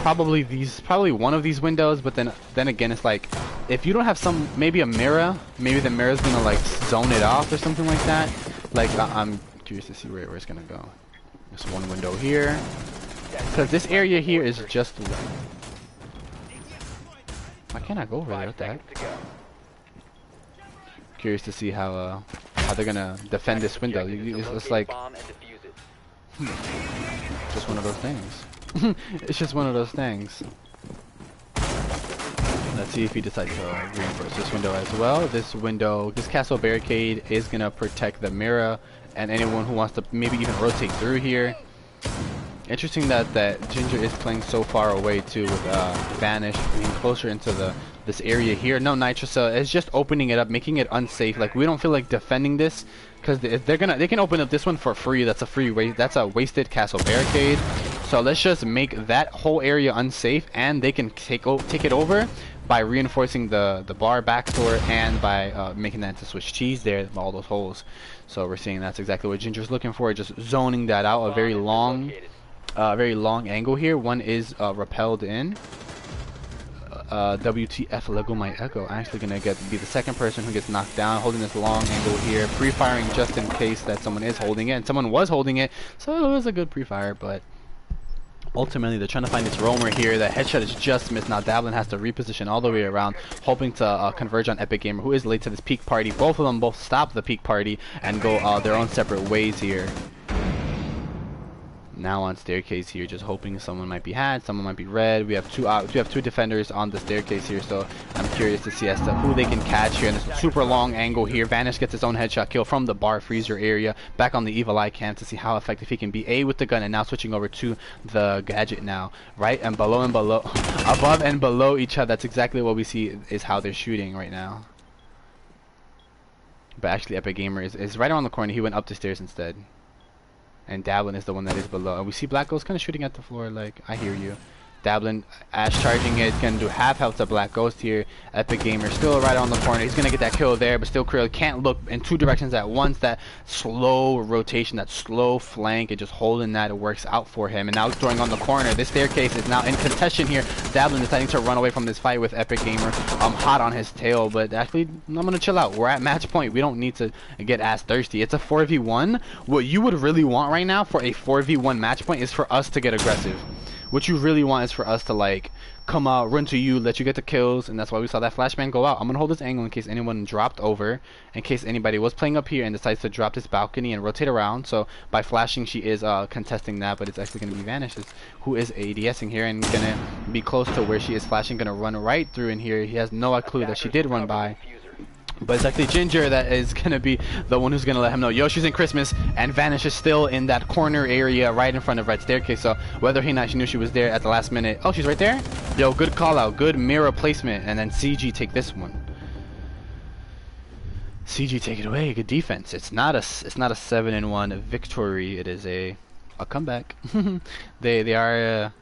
probably one of these windows, but then again, it's like if you don't have maybe a mirror, maybe the mirror's gonna like zone it off or something like that. Like I'm curious to see where it's gonna go. There's one window here, because this area here is just. Why can't I go over there? What the heck? Curious to see how they're gonna defend this window. It's like just one of those things. It's just one of those things. Let's see if he decides to reinforce this window as well. This castle barricade is gonna protect the mirror and anyone who wants to maybe even rotate through here. Interesting that Ginger is playing so far away too, with Vanish being closer into this area here. No, Nitrous is just opening it up, making it unsafe. Like we don't feel like defending this, because they can open up this one for free. That's a free that's a wasted castle barricade. So let's just make that whole area unsafe, and they can take it over by reinforcing the bar backdoor and by making that into Swiss cheese there, all those holes. So we're seeing that's exactly what Ginger's looking for, just zoning that out. A very long angle here. One is repelled in. WTF Lego my Echo. I'm actually gonna be the second person who gets knocked down, holding this long angle here, pre-firing just in case that someone is holding it, and someone was holding it, so it was a good pre-fire. But ultimately they're trying to find this roamer here. The headshot is just missed. Now Dablin has to reposition all the way around, hoping to converge on Epic Gamer, who is late to this peak party. Both of them stop the peak party and go their own separate ways here. Now on staircase here, just hoping someone might be had, someone might be red. We have two defenders on the staircase here, so I'm curious to see as to who they can catch here. And this super long angle here. Vanish gets his own headshot kill from the bar freezer area, back on the evil eye cam to see how effective he can be with the gun, and now switching over to the gadget now, right and below, above and below each other. That's exactly what we see is how they're shooting right now. But actually Epic Gamer is right around the corner. He went up the stairs instead. And Dablin is the one that is below. And we see Black Ghost kind of shooting at the floor, like, I hear you. Dablin, Ash charging it, gonna do half health to Black Ghost here. Epic Gamer still right on the corner. He's gonna get that kill there, but still Krill can't look in two directions at once. That slow rotation, that slow flank, and just holding that, it works out for him. And now throwing on the corner. This staircase is now in contention here. Dablin deciding to run away from this fight with Epic Gamer. Hot on his tail, but actually, I'm gonna chill out. We're at match point. We don't need to get ass thirsty. It's a 4v1. What you would really want right now for a 4v1 match point is for us to get aggressive. What you really want is for us to like come out, run to you, let you get the kills, and that's why we saw that flashbang go out. I'm gonna hold this angle in case anyone dropped over, in case anybody was playing up here and decides to drop this balcony and rotate around. So by flashing, she is contesting that, but it's actually gonna be Vanish, who is ADSing here and gonna be close to where she is flashing, gonna run right through in here. He has no clue that she did run by. But it's actually Ginger that is going to be the one who's going to let him know Yoshi's in Christmas, and Vanish is still in that corner area right in front of Red Staircase. So whether or not she knew she was there at the last minute. Oh, she's right there? Yo, good call out, good mirror placement, and then CG take this one. CG take it away, good defense. It's not a 7-1 victory, it is a comeback. they are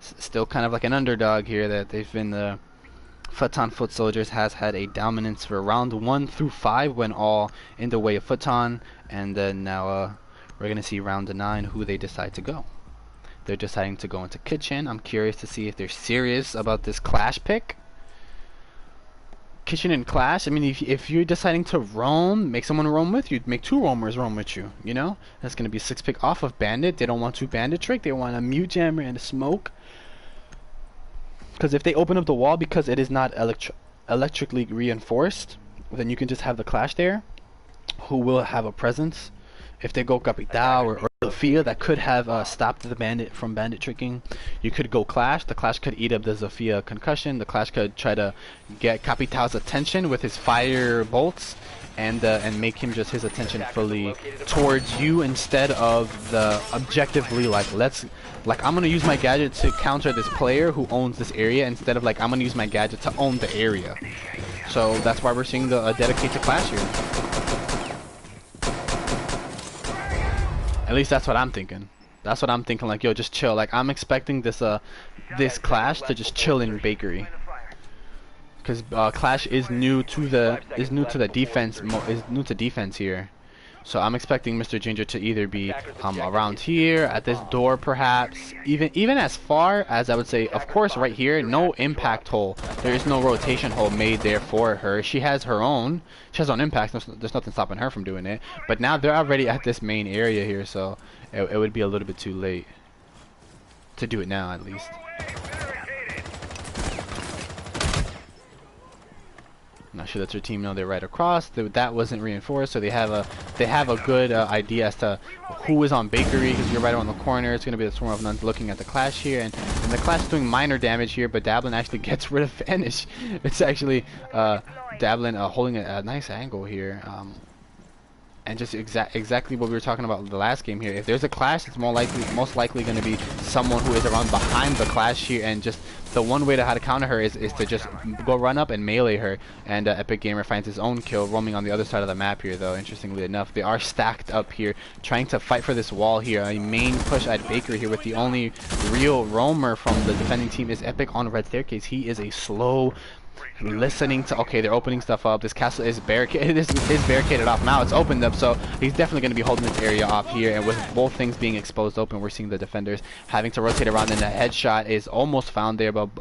still kind of like an underdog here, that they've been Futon Foot Soldiers has had a dominance for round 1 through 5 when all in the way of Futon, and then now we're gonna see round 9 who they decide to go. They're deciding to go into Kitchen. I'm curious to see if they're serious about this Clash pick. Kitchen and Clash, I mean, if you're deciding to roam, make someone roam with you, make two roamers roam with you, you know? That's gonna be 6 pick off of Bandit. They don't want to Bandit trick, they want a Mute Jammer and a Smoke. Because if they open up the wall because it is not electrically reinforced, then you can just have the Clash there, who will have a presence. If they go Capital or Zofia, that could have stopped the Bandit from Bandit tricking. You could go Clash. The Clash could eat up the Zofia concussion. The Clash could try to get Capital's attention with his fire bolts, and make him just his attention fully towards you instead of the objectively I'm gonna use my gadget to counter this player who owns this area, instead of like I'm gonna use my gadget to own the area. So that's why we're seeing the dedicated Clash here. At least that's what I'm thinking. That's what I'm thinking. Like, yo, just chill. Like, I'm expecting this Clash to just chill in Bakery, because Clash is new to the defense. Is new to defense here. So I'm expecting Mr. Ginger to either be around here, at this door perhaps, even as far as I would say, of course right here, no impact hole. There is no rotation hole made there for her. She has her own. She has her own impact. There's nothing stopping her from doing it. But now they're already at this main area here, so it would be a little bit too late to do it now at least. Not sure that's her team. No, they're right across. That wasn't reinforced, so they have a good idea as to who is on Bakery, because you're right around the corner. It's going to be the Swarm of Nuns looking at the Clash here, and the Clash is doing minor damage here, but Dablin actually gets rid of Vanish. It's actually Dablin holding a nice angle here. And just exactly what we were talking about the last game here. If there's a clash, it's most likely going to be someone who is around behind the clash here, and just the one way to how to counter her is to just go run up and melee her. And Epic Gamer finds his own kill roaming on the other side of the map here, though. Interestingly enough, they are stacked up here, trying to fight for this wall here. A main push at Bakery here, with the only real roamer from the defending team is Epic on Red Staircase. He is a slow, listening to, okay, they're opening stuff up. This castle is barricaded. This is barricaded off now. It's opened up, so he's definitely going to be holding this area off here. And with both things being exposed open, we're seeing the defenders having to rotate around, and the headshot is almost found there, but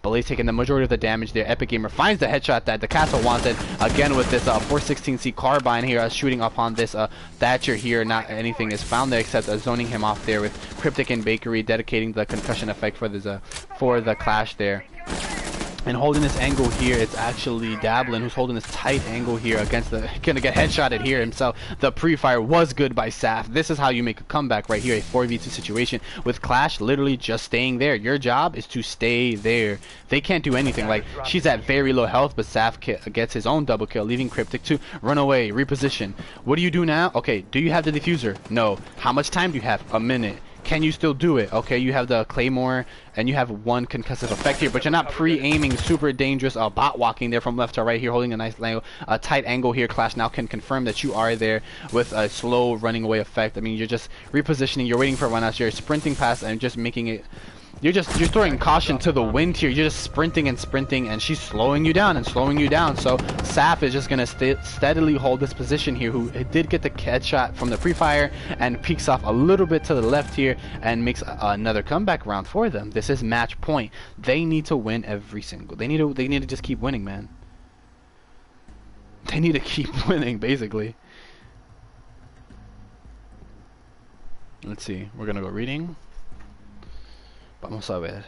Balay's taking the majority of the damage there. Epic Gamer finds the headshot that the castle wanted, again with this 416C carbine here, shooting upon this Thatcher here. Not anything is found there except zoning him off there with Cryptic and Bakery, dedicating the concussion effect for the clash there. And holding this angle here, it's actually Dablin who's holding this tight angle here against the, gonna get headshotted here himself. The pre-fire was good by Saf. This is how you make a comeback right here, a 4v2 situation with Clash literally just staying there. Your job is to stay there. They can't do anything. Like, she's at very low health, but Saf gets his own double kill, leaving Cryptic to run away, reposition. What do you do now? Okay, do you have the diffuser? No. How much time do you have? A minute. Can you still do it? Okay, you have the Claymore, and you have one concussive effect here, but you're not pre-aiming super dangerous bot walking there from left to right here, holding a nice angle, a tight angle here. Clash now can confirm that you are there with a slow running away effect. I mean, you're just repositioning, you're waiting for run outs, you're sprinting past and just making it. You're throwing caution to the wind here. You're just sprinting, and she's slowing you down and slowing you down. So Saf is just gonna steadily hold this position here, who did get the headshot from the pre-fire and peeks off a little bit to the left here and makes another comeback round for them. This is match point. They need to win every single. They need to just keep winning, man. They need to keep winning, basically. Let's see. We're gonna go reading. Vamos a ver.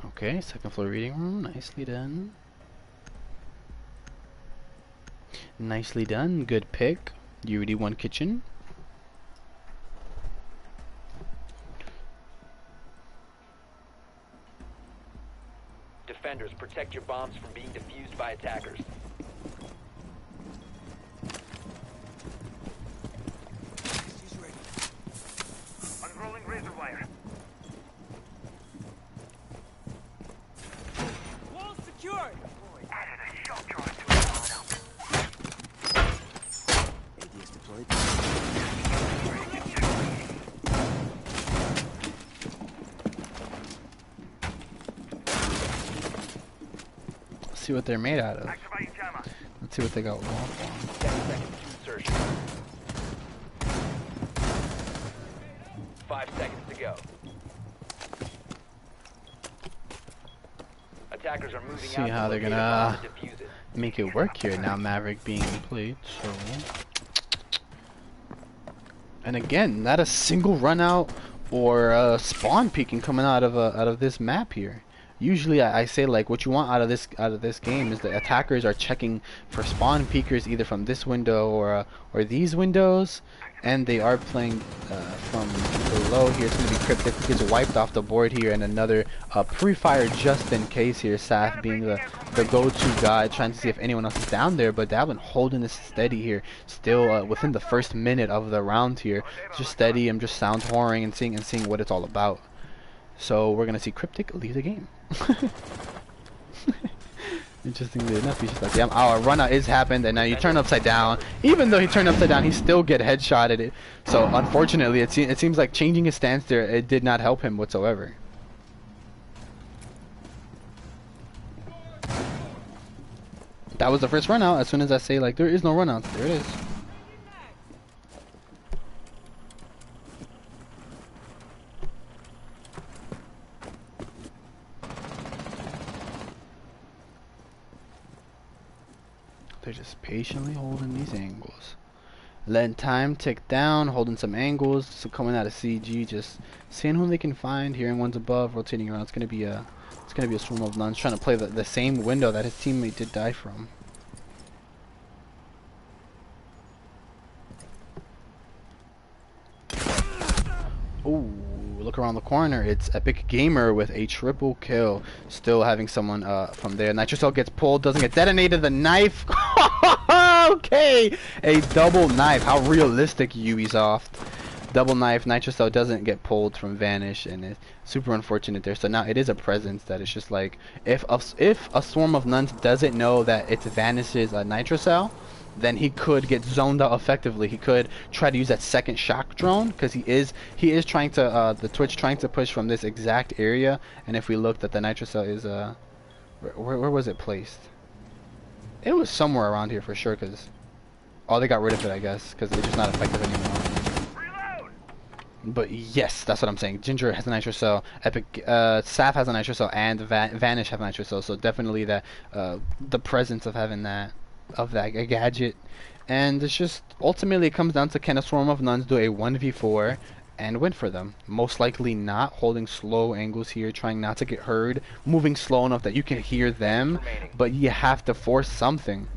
Okay, second floor reading room, nicely done. Nicely done, good pick. UD1 kitchen. Defenders, protect your bombs from being defused by attackers. Unrolling razor wire. Wall secured! Added a shock charge to the line. ADS deployed. See what they're made out of. Activating jammer. Let's see what they got wall for. 10 seconds to insertion. 5 seconds to go. Attackers are moving See out. how they're to locate a gonna bomb and defuse it. make it work here now. Maverick being played, so. And again, not a single run out or spawn peeking coming out of this map here. Usually I say, like, what you want out of this game is the attackers are checking for spawn peekers either from this window or these windows, and they are playing from below here. It's going to be Cryptic who gets wiped off the board here, and another pre-fire just in case here. Saf being the go-to guy, trying to see if anyone else is down there, but Dablin holding this steady here, still within the first minute of the round here. Just steady, I'm just sound whoring and seeing what it's all about. So we're gonna see Cryptic leave the game. Interestingly enough, he's just like, yeah, our run out is happened, and now you turn upside down. Even though he turned upside down, he still get headshotted it. So unfortunately, it seems like changing his stance there, it did not help him whatsoever. That was the first run out. As soon as I say like there is no run out, there it is. They're just patiently holding these angles. Letting time tick down, holding some angles, so coming out of CG, just seeing who they can find, hearing ones above, rotating around. It's gonna be a swarm of nuns trying to play the same window that his teammate did die from. Ooh, look around the corner. It's Epic Gamer with a triple kill. Still having someone from there. Nitrocell gets pulled, doesn't get detonated. The knife. Okay, a double knife. How realistic, Ubisoft. Double knife. Nitrocell doesn't get pulled from Vanish, and it's super unfortunate there. So now it is a presence that is just like, if a swarm of nuns doesn't know that it's Vanish's Nitrocell, then he could get zoned out effectively. He could try to use that second shock drone, because he is trying to the Twitch trying to push from this exact area. And if we looked at the Nitrocell is where was it placed? It was somewhere around here for sure, because they got rid of it, I guess, because it's just not effective anymore. Reload! But yes, that's what I'm saying. Ginger has a Nitrocell, Epic Saf has a Nitrocell, and Vanish have a Nitrocell. So definitely that the presence of having that gadget. And it's just ultimately it comes down to, can a swarm of nuns do a 1v4 and win for them? Most likely not. Holding slow angles here, trying not to get heard, moving slow enough that you can hear them, but you have to force something.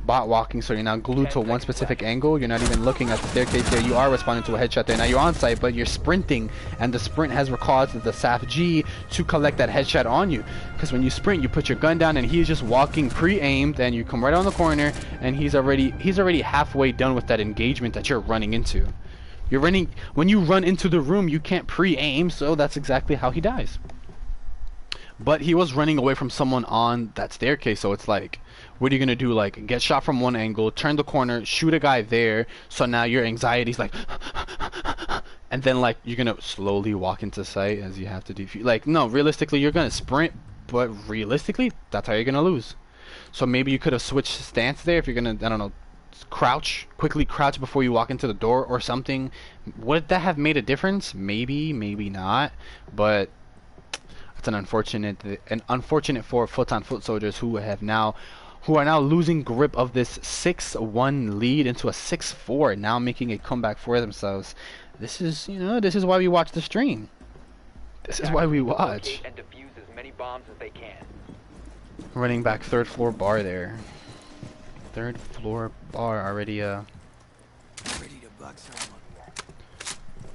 Bot walking, so you're not glued to one specific angle. You're not even looking at the staircase there. You are responding to a headshot there. Now you're on site, but you're sprinting, and the sprint has caused the Saf G to collect that headshot on you. Because when you sprint, you put your gun down, and he's just walking pre-aimed, and you come right on the corner, and he's already halfway done with that engagement that you're running into. You're running, when you run into the room, you can't pre-aim, so that's exactly how he dies. But he was running away from someone on that staircase, so it's like, what are you gonna do? Like, get shot from one angle, turn the corner, shoot a guy there, so now your anxiety's like, and then like you're gonna slowly walk into sight as you have to defuse. Like, no, realistically you're gonna sprint, but realistically that's how you're gonna lose. So maybe you could have switched stance there if you're gonna, I don't know, quickly crouch before you walk into the door or something. Would that have made a difference? Maybe, maybe not, but it's an unfortunate for Futon foot soldiers who are now losing grip of this 6-1 lead into a 6-4, now making a comeback for themselves. This is, this is why we watch the stream. This is why we watch. And defuse as many bombs as they can. Running back third floor bar there. Third floor bar already Ready to buck someone.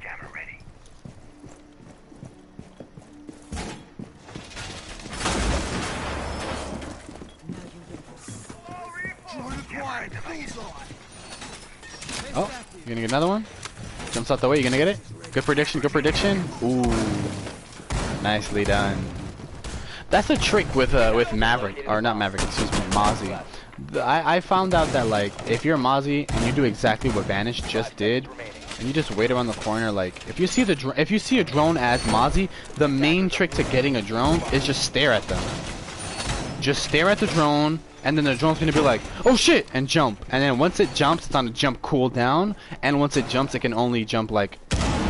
Jammer ready. Oh, you gonna get another one? Jumps out the way, you gonna get it? Good prediction, good prediction. Ooh, nicely done. That's a trick with Maverick, or not Maverick, excuse me, Mozzie. I found out that like, if you're Mozzie and you do exactly what Vanish just did, and you just wait around the corner, like if you see a drone as Mozzie, the main trick to getting a drone is just stare at them. Just stare at the drone, and then the drone's gonna be like, oh shit, and jump. And then once it jumps, it's on a jump cooldown, and once it jumps, it can only jump like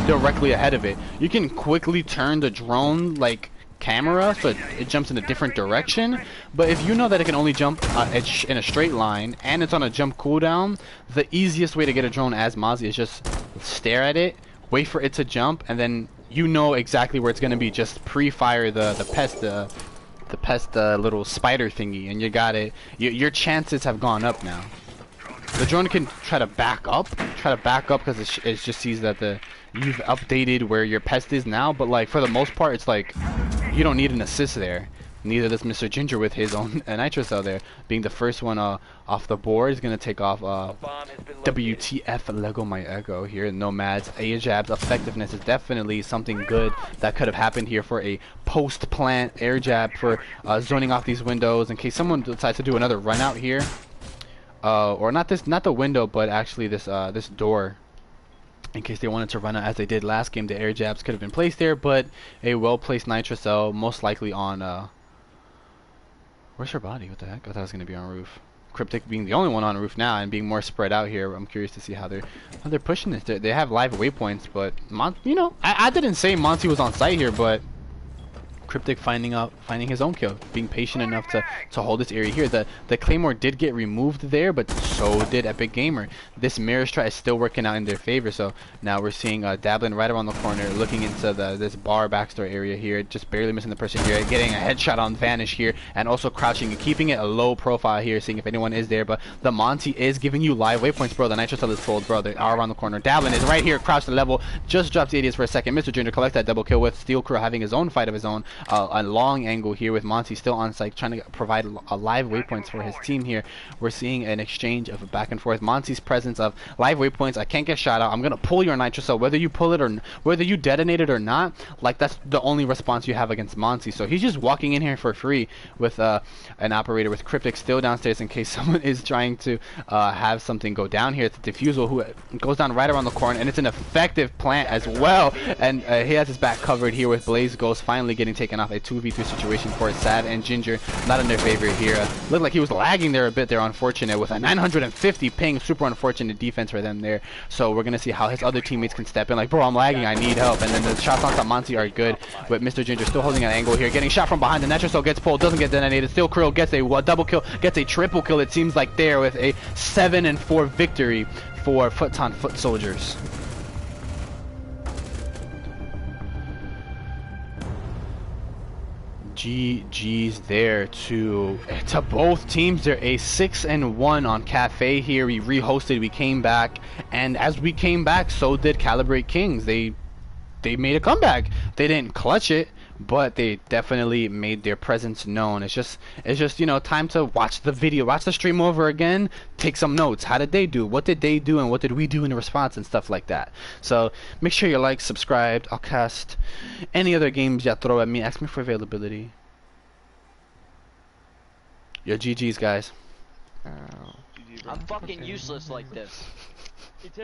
directly ahead of it. You can quickly turn the drone like camera so it jumps in a different direction, but if you know that it can only jump in a straight line and it's on a jump cooldown, the easiest way to get a drone as Mozzie is just stare at it, wait for it to jump, and then you know exactly where it's gonna be. Just pre-fire the pest little spider thingy, and you got it. Your chances have gone up now. The drone can try to back up because it just sees that you've updated where your pest is now, but like for the most part it's like you don't need an assist there. neither does Mr. Ginger with his own nitro cell there. Being the first one off the board, is going to take off A bomb has been located. WTF Lego My Echo here. Nomads. Air jabs effectiveness is definitely something good that could have happened here for a post-plant air jab for zoning off these windows in case someone decides to do another run out here. Or not the window, but actually this door. In case they wanted to run out as they did last game, the air jabs could have been placed there, but a well-placed nitro cell, most likely on, where's her body? What the heck? I thought it was going to be on roof. Cryptic being the only one on roof now and being more spread out here. I'm curious to see how they're pushing this. They have live waypoints, but you know, I didn't say Monty was on site here, but Cryptic finding his own kill, being patient enough to hold this area here. The Claymore did get removed there, but so did Epic Gamer. This mirror strat is still working out in their favor. So now we're seeing Dablin right around the corner, looking into this bar backstore area here, just barely missing the person here, getting a headshot on Vanish here, and also crouching and keeping it a low profile here, seeing if anyone is there. But the Monty is giving you live waypoints, bro. The nitro cell is full, bro. They are around the corner. Dablin is right here, crouched the level, just dropped the ADS for a second. Mr. Ginger collects that double kill with Steel Crow having his own fight of his own. A long angle here with Monty still on site, trying to provide a live waypoints for his team here. We're seeing an exchange of a back and forth. Monty's presence of live waypoints. I can't get shot out. I'm gonna pull your nitro cell, whether you pull it or whether you detonate it or not. Like, that's the only response you have against Monty. So he's just walking in here for free with an operator with Cryptic still downstairs in case someone is trying to have something go down here. It's a Diffusal who goes down right around the corner, and it's an effective plant as well. And he has his back covered here with Blaze Ghost finally getting taken off. A 2v3 situation for Sad and Ginger, not in their favor here. Looked like he was lagging there a bit there, unfortunate, with a 950 ping. Super unfortunate defense for them there. So we're gonna see how his other teammates can step in, like, bro, I'm lagging, I need help. And then the shots on Monty are good, but Mr. Ginger still holding an angle here, getting shot from behind. The nitro cell gets pulled, doesn't get detonated. Still Krill gets a double kill, gets a triple kill, it seems like, there, with a 7-4 victory for Futon Foot Soldiers. GG's there to both teams. They're a 6-1 on Cafe here. We rehosted, we came back, and as we came back, so did Calibrate Kings. They made a comeback. They didn't clutch it, but they definitely made their presence known. It's just you know, time to watch the video, watch the stream over again, take some notes. How did they do? What did they do? And what did we do in response and stuff like that? So make sure you like, subscribed. I'll cast any other games you throw at me. Ask me for availability. Yo, GG's, guys. I'm fucking useless like this. Me too.